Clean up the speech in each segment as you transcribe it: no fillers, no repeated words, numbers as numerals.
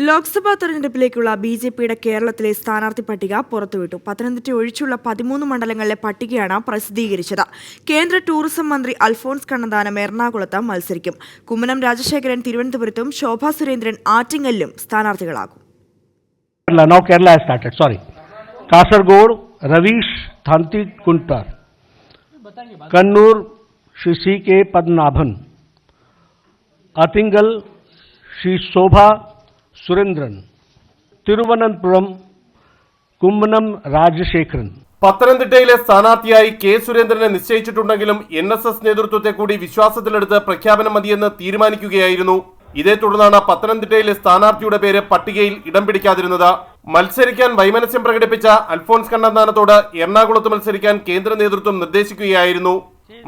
ലോക്സഭാ തെരഞ്ഞെടുപ്പിലേക്കുള്ള ബിജെപിയുടെ കേരളത്തിലെ സ്ഥാനാർത്ഥി പട്ടിക പുറത്തുവിട്ടു. പത്തനംതിട്ട ഒഴിച്ചുള്ള 13 മണ്ഡലങ്ങളിലെ പട്ടികയാണ് പ്രസിദ്ധീകരിച്ചത്. കേന്ദ്ര ടൂറിസം മന്ത്രി അൽഫോൺസ് കണ്ണന്താനം എറണാകുളത്ത് മത്സരിക്കും. കുമ്മനം രാജശേഖരൻ തിരുവനന്തപുരത്തും Shobha Surendran ആറ്റിങ്ങലിലും സ്ഥാനാർത്ഥികളാകും. Now Kerala has started. Sorry. Kasargod, Ravish Thanti Kuntar, Kannur, Shri C.K. Padmanabhan, Athingal, Shri Shobha Surendran, Thiruvananthapuram, Kummanam Rajashekharan. പത്തനംതിട്ടയിലെ സ്ഥാനാർത്ഥിയായി കെ സുരേന്ദ്രനെ നിശ്ചയിച്ചിട്ടുണ്ടെങ്കിലും NSS നേതൃത്വത്തെ കൂടി വിശ്വാസത്തിലെടുത്ത് പ്രഖ്യാപനം മതിയെന്ന് തീരുമാനിക്കുകയായിരുന്നു. ഇതേ തുടർന്നാണ് പത്തനംതിട്ടയിലെ സ്ഥാനാർത്ഥിയുടെ പേര് പട്ടികയിൽ ഇടം പിടിക്കാതിരുന്നത്. മത്സരിക്കാൻ വൈമനസ്യം പ്രകടിപ്പിച്ച അൽഫോൺസ് കണ്ണന്താനത്തോട് എറണാകുളത്ത് മത്സരിക്കാൻ കേന്ദ്ര നേതൃത്വം നിർദ്ദേശിക്കുകയായിരുന്നു.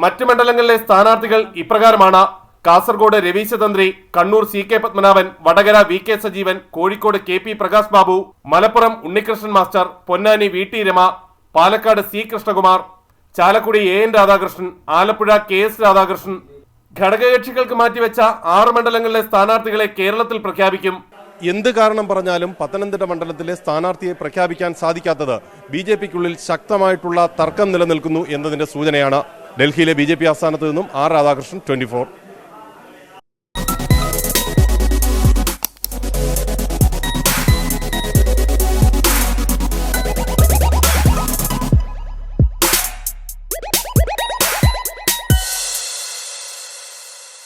മറ്റ് മണ്ഡലങ്ങളിലെ സ്ഥാനാർത്ഥികൾ ഇപ്രകാരമാണ്: Kasaragod Ravisha Thanthri, Kannur C.K. Padmanabhan, Vadakara V.K. Sajeevan, Kozhikode K.P. Prakash Babu, Malappuram Unnikrishnan master, Ponnani V.T. Rema, Palakkad C. Krishnakumar, Chalakudy A.N. Radhakrishnan, Alappuzha K.S. Radhakrishnan. ഘടകകക്ഷികൾക്ക് മാറ്റിവെച്ച 6 മണ്ഡലങ്ങളിലെ സ്ഥാനാർത്ഥികളെ കേരളത്തിൽ പ്രഖ്യാപിക്കും. എന്ത് കാരണം പറഞ്ഞാലും പത്തനംതിട്ട മണ്ഡലത്തിലെ സ്ഥാനാർത്ഥിയെ പ്രഖ്യാപിക്കാൻ സാധിക്കാത്തത് BJPക്കുള്ളിൽ ശക്തമായിട്ടുള്ള തർക്കം നിലനിൽക്കുന്നു എന്നതിന്റെ സൂചനയാണ്. ഡൽഹിയിലെ BJP ആസ്ഥാനത്ത് നിന്നും R. രാധാകൃഷ്ണൻ, 24.